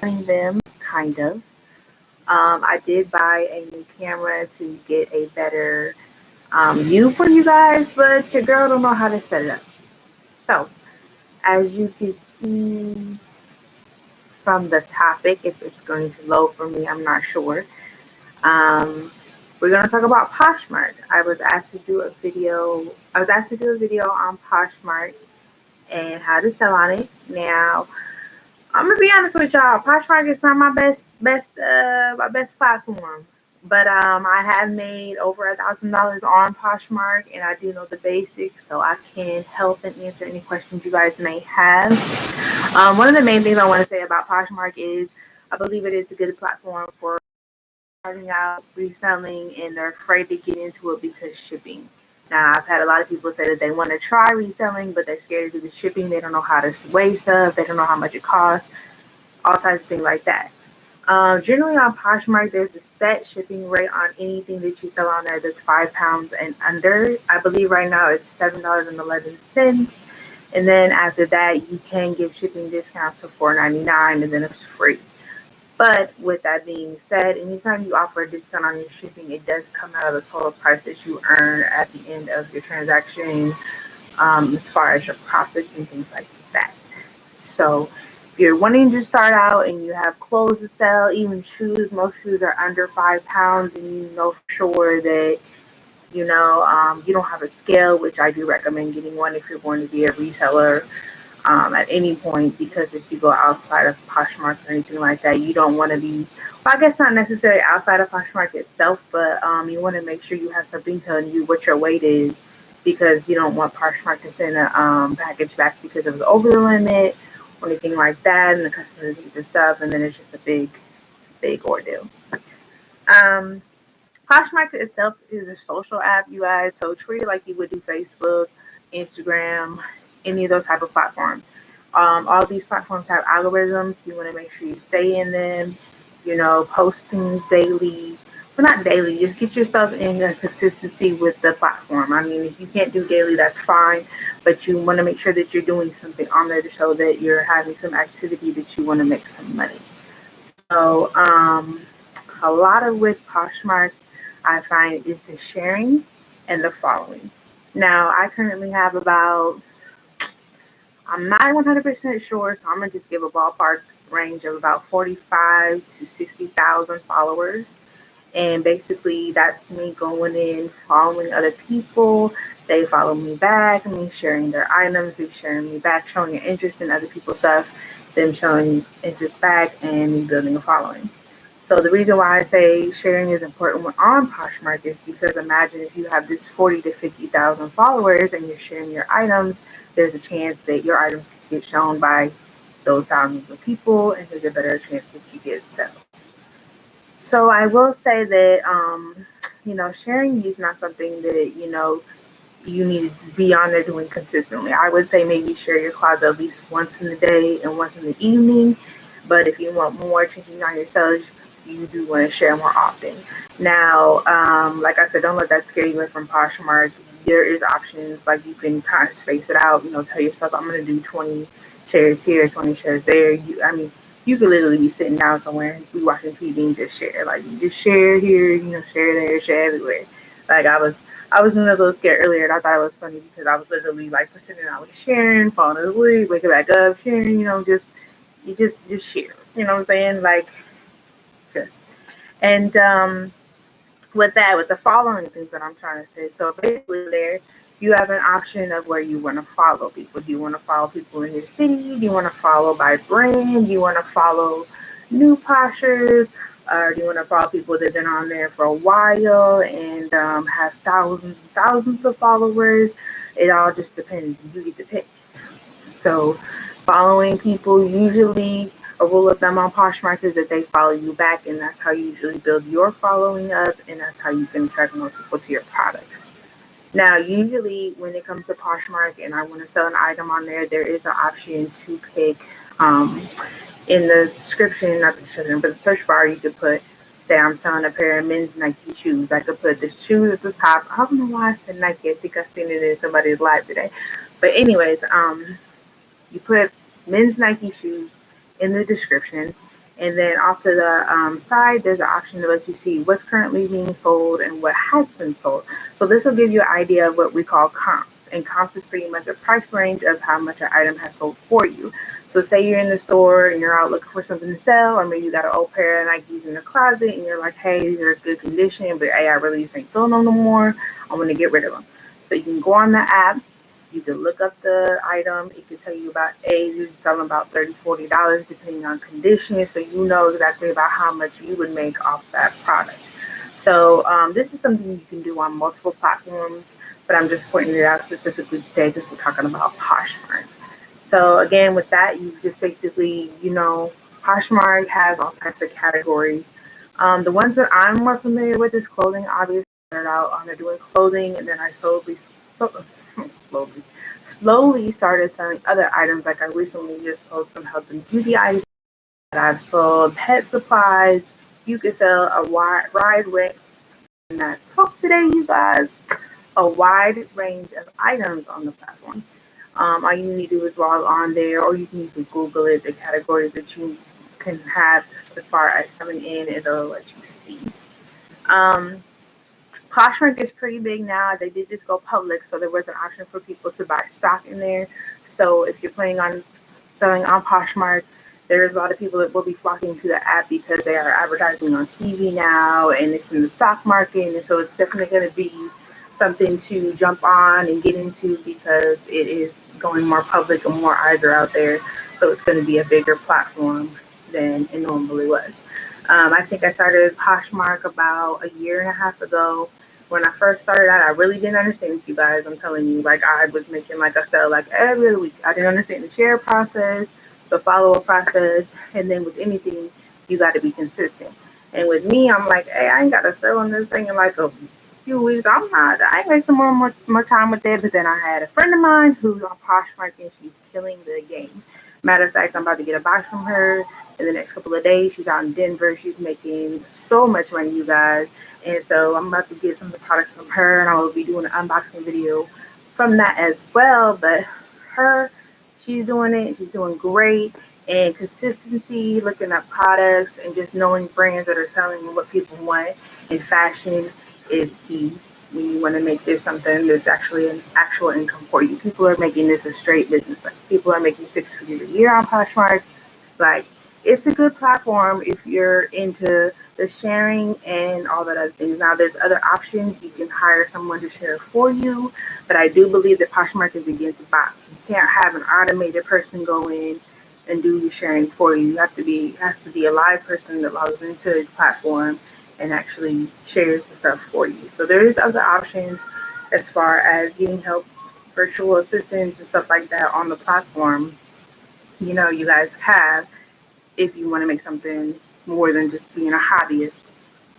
them, kind of. I did buy a new camera to get a better view for you guys, but your girl don't know how to set it up. So, as you can see from the topic, if it's going to load for me, I'm not sure. Um, we're going to talk about Poshmark. I was asked to do a video on Poshmark and how to sell on it. Now, I'm gonna be honest with y'all. Poshmark is not my best platform, but I have made over $1,000 on Poshmark, and I do know the basics, so I can help and answer any questions you guys may have. One of the main things I want to say about Poshmark is I believe it is a good platform for starting out reselling, and they're afraid to get into it because shipping. Now, I've had a lot of people say that they want to try reselling, but they're scared to do the shipping. They don't know how to weigh stuff. They don't know how much it costs, all types of things like that. Generally on Poshmark, there's a set shipping rate on anything that you sell on there that's £5 and under. I believe right now it's $7.11. And then after that, you can give shipping discounts to $4.99, and then it's free. But with that being said, anytime you offer a discount on your shipping, it does come out of the total price that you earn at the end of your transaction, as far as your profits and things like that. So if you're wanting to start out and you have clothes to sell, even shoes, most shoes are under £5, and you know for sure that you don't have a scale, which I do recommend getting one if you're going to be a reseller at any point, because if you go outside of Poshmark or anything like that, you don't want to be, well, I guess not necessarily outside of Poshmark itself, but you want to make sure you have something telling you what your weight is, because you don't want Poshmark to send a package back because it was over the limit or anything like that, and the customer needs their stuff, and then it's just a big ordeal. Um, Poshmark itself is a social app, you guys, so treat it like you would do Facebook, Instagram, any of those type of platforms. All these platforms have algorithms. You want to make sure you stay in them, post things daily. Well, not daily, just get yourself in a consistency with the platform. I mean, if you can't do daily, that's fine, but you want to make sure that you're doing something on there to show that you're having some activity that you want to make some money. So, a lot of with Poshmark, I find is the sharing and the following. Now, I currently have about, I'm not 100% sure, so I'm going to just give a ballpark range of about 45 to 60,000 followers. And basically, that's me going in, following other people. They follow me back, me sharing their items, they sharing me back, showing an interest in other people's stuff, them showing interest back, and me building a following. So the reason why I say sharing is important when on Poshmark is because imagine if you have this 40 to 50,000 followers and you're sharing your items, there's a chance that your items get shown by those thousands of people, and there's a better chance that you get sold. So I will say that sharing is not something that you need to be on there doing consistently. I would say maybe share your closet at least once in the day and once in the evening. But if you want more attention on yourself, you do want to share more often. Now, like I said, don't let that scare you away from Poshmark. There is options, like you can kind of space it out. Tell yourself I'm going to do 20 shares here, 20 shares there. You could literally be sitting down somewhere, be watching TV and just share. Like you just share here, share there, share everywhere. Like I was doing a little scared earlier, and I thought it was funny because I was literally like pretending I was sharing, falling asleep, waking back up, sharing. Just share. You know what I'm saying? Like, sure. And with that, with the following things that I'm trying to say, so basically, there you have an option of where you want to follow people. Do you want to follow people in your city? Do you want to follow by brand? Do you want to follow new poshers? Or do you want to follow people that have been on there for a while and have thousands and thousands of followers? It all just depends. You get to pick. So, following people, usually a rule of thumb on Poshmark is that they follow you back, and that's how you usually build your following up, and that's how you can attract more people to your products. Now, usually when it comes to Poshmark and I want to sell an item on there, there is an option to pick um, in the description, not the description, but the search bar, you could put, say I'm selling a pair of men's Nike shoes. I could put the shoes at the top. I don't know why I said Nike. I think I seen it in somebody's live today. But anyways, you put men's Nike shoes in the description, And then off to the side, there's an option to let you see what's currently being sold and what has been sold. So this will give you an idea of what we call comps. And comps is pretty much a price range of how much an item has sold for you. So say you're in the store and you're out looking for something to sell, or maybe you got an old pair of Nikes in the closet and you're like, hey, these are good condition, but hey, I really just ain't feeling them no more. I want to get rid of them. So you can go on the app, you can look up the item. It can tell you about these selling about $30, $40 depending on condition, so you know exactly about how much you would make off that product. So this is something you can do on multiple platforms, but I'm just pointing it out specifically today because we're talking about Poshmark. So again, with that, you just basically, Poshmark has all types of categories. The ones that I'm more familiar with is clothing. Obviously, I started out on doing clothing, and then I slowly, slowly started selling other items. Like I recently just sold some health and beauty items. I've sold pet supplies. You can sell a wide range. And I talk today, you guys, a wide range of items on the platform. All you need to do is log on there, or you can even Google it, the categories that you can have as far as selling in, it'll let you see. Um, Poshmark is pretty big now. They did just go public, so there was an option for people to buy stock in there. So if you're planning on selling on Poshmark, there's a lot of people that will be flocking to the app because they are advertising on TV now, and it's in the stock market, and so it's definitely going to be something to jump on and get into because it is going more public and more eyes are out there. So it's going to be a bigger platform than it normally was. I think I started Poshmark about a year and a half ago. When I first started out, I really didn't understand you guys. I'm telling you, like I was making like a sale like every other week. I didn't understand the share process, the follow-up process, and then with anything, you got to be consistent. And with me, I'm like, hey, I ain't got to sell on this thing in like a few weeks. I ain't wasting more time with it. But then I had a friend of mine who's on Poshmark and she's killing the game. Matter of fact, I'm about to get a box from her in the next couple of days. She's out in Denver. She's making so much money, you guys. And so I'm about to get some of the products from her, and I will be doing an unboxing video from that as well. But her, she's doing it. She's doing great. And consistency, looking at products, and just knowing brands that are selling and what people want in fashion is key. When you want to make this something that's actually an actual income for you. People are making this a straight business. Like people are making 6 figures a year on Poshmark. Like it's a good platform if you're into the sharing and all that other things. Now there's other options. You can hire someone to share for you, but I do believe that Poshmark is against the box. You can't have an automated person go in and do your sharing for you. It has to be a live person that logs into the platform and actually shares the stuff for you. So there is other options as far as getting help, virtual assistants and stuff like that on the platform. You guys have if you want to make something more than just being a hobbyist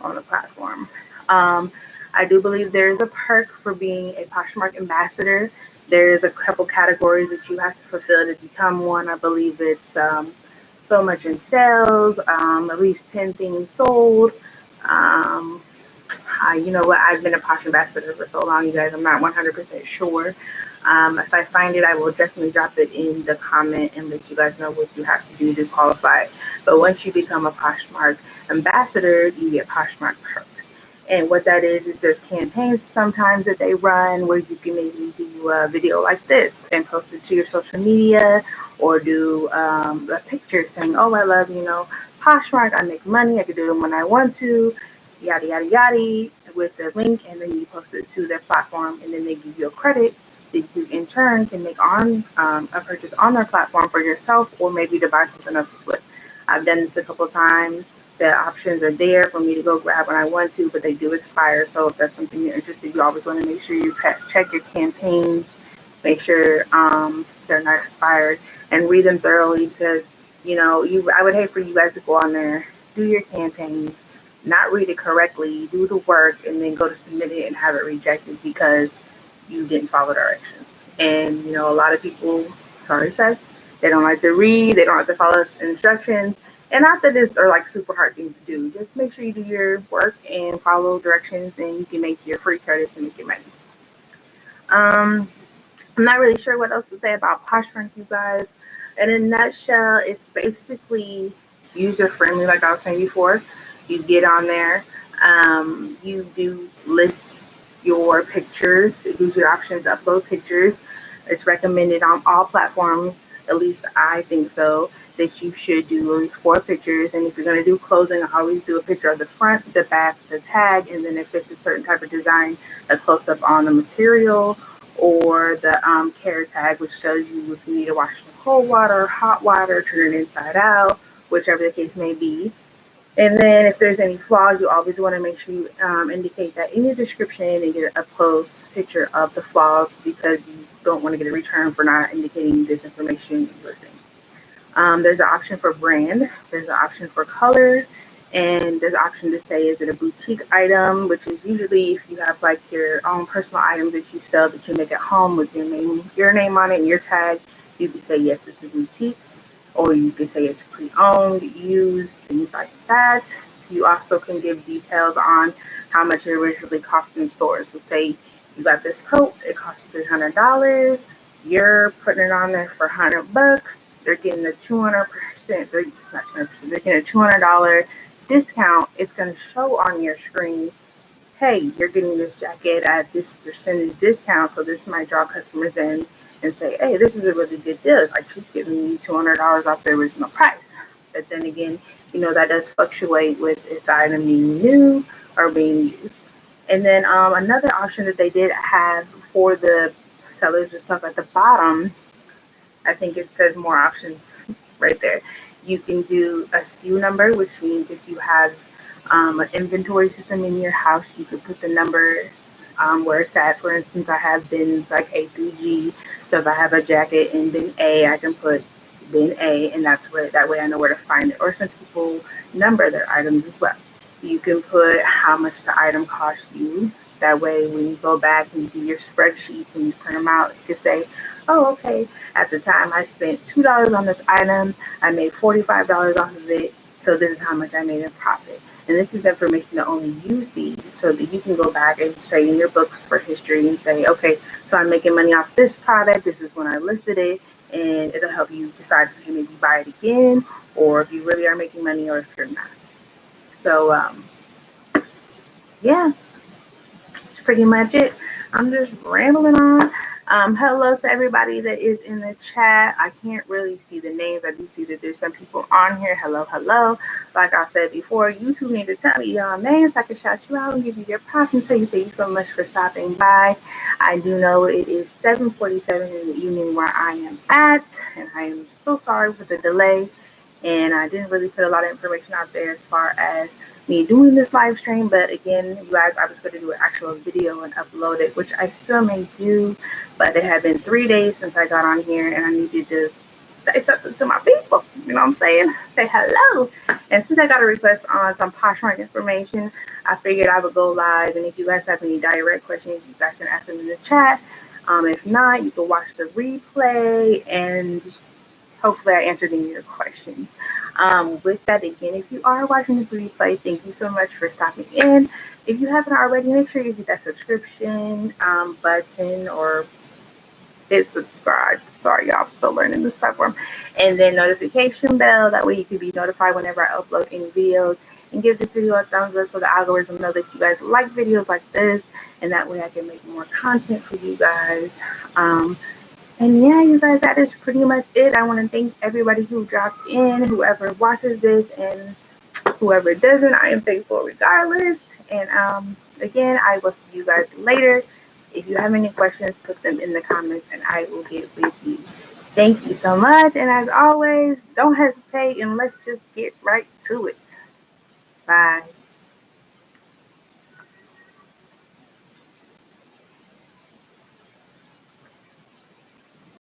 on the platform. Um, I do believe there's a perk for being a Poshmark ambassador. There's a couple categories that you have to fulfill to become one. I believe it's so much in sales, at least 10 things sold. Um, you know what? I've been a Posh ambassador for so long, you guys. I'm not 100% sure. If I find it, I will definitely drop it in the comment and let you guys know what you have to do to qualify. But once you become a Poshmark ambassador, you get Poshmark perks. And what that is there's campaigns sometimes that they run where you can maybe do a video like this and post it to your social media, or do a picture saying, oh, I love, Poshmark. I make money. I can do it when I want to, yada, yada, yada, with the link. And then you post it to their platform, and then they give you a credit that you in turn can make on a purchase on their platform for yourself, or maybe to buy something else with. I've done this a couple of times. The options are there for me to go grab when I want to, but they do expire. So if that's something you're interested, you always want to make sure you check your campaigns, make sure they're not expired, and read them thoroughly because I would hate for you guys to go on there, do your campaigns, not read it correctly, do the work, and then go to submit it and have it rejected because you didn't follow directions. And a lot of people, sorry, Seth, they don't like to read, they don't like to follow instructions. And not that these are like super hard things to do. Just make sure you do your work and follow directions, and you can make your free credits and make your money. I'm not really sure what else to say about Poshmark, you guys. In a nutshell, it's basically user friendly, like I was saying before. You get on there, you do list your pictures, it gives you options to upload pictures. It's recommended on all platforms, at least I think so, that you should do at least 4 pictures. And if you're going to do clothing, I always do a picture of the front, the back, the tag, and then if it's a certain type of design, a close up on the material or the care tag, which shows you if you need to wash in cold water, hot water, turn it inside out, whichever the case may be. And then if there's any flaws, you always want to make sure you indicate that in your description and get a close picture of the flaws, because you don't want to get a return for not indicating this information in your listing. There's an option for brand, there's an option for color, and there's an option to say, is it a boutique item, which is usually if you have like your own personal items that you sell that you make at home with your name on it and your tag, you can say yes, it's a boutique, or you can say it's pre-owned, used, things like that. You also can give details on how much it originally cost in stores. So say you got this coat, it cost you $300. You're putting it on there for $100. They're getting a 200%. They're not 200%. They're getting a $200 discount. It's going to show on your screen, hey, you're getting this jacket at this percentage discount, so this might draw customers in and say, hey, this is a really good deal. It's like she's giving me $200 off the original price. But then again, that does fluctuate with if the item being new or being used. And then another option that they did have for the sellers and stuff at the bottom, I think it says more options right there. You can do a SKU number, which means if you have an inventory system in your house, you could put the number where it's at. For instance, I have bins like A through G. So if I have a jacket in bin A, I can put bin A, and that way I know where to find it. Or some people number their items as well. You can put how much the item cost you. That way, when you go back and you do your spreadsheets and you print them out, you can say, oh, okay, at the time I spent $2 on this item, I made $45 off of it, so this is how much I made in profit. And this is information that only you see, so that you can go back and say in your books for history and say, okay, so I'm making money off this product, this is when I listed it, and it'll help you decide if you maybe buy it again, or if you really are making money, or if you're not. So, yeah, that's pretty much it. I'm just rambling on. Hello to everybody that is in the chat. I can't really see the names. I do see that there's some people on here. Hello, hello. Like I said before, YouTube need to tell me your names so I can shout you out and give you your props and tell you thank you so much for stopping by. I do know it is 7:47 in the evening where I am at, and I am so sorry for the delay. And I didn't really put a lot of information out there as far as me doing this live stream, but again, you guys, I was going to do an actual video and upload it, which I still may do, but it had been 3 days since I got on here, and I needed to say something to my people, you know what I'm saying? Say hello. And since I got a request on some Poshmark information, I figured I would go live, and if you guys have any direct questions, you guys can ask them in the chat. If not, you can watch the replay, and hopefully I answered any of your questions. With that, again, if you are watching the replay, thank you so much for stopping in. If you haven't already, make sure you hit that subscription button or hit subscribe. Sorry, y'all, I'm still learning this platform. And then notification bell. That way you can be notified whenever I upload any videos. And give this video a thumbs up so the algorithm know that you guys like videos like this. And that way I can make more content for you guys. And yeah, you guys, that is pretty much it. I want to thank everybody who dropped in, whoever watches this, and whoever doesn't. I am thankful regardless. And again, I will see you guys later. If you have any questions, put them in the comments and I will get with you. Thank you so much. And as always, don't hesitate and let's just get right to it. Bye.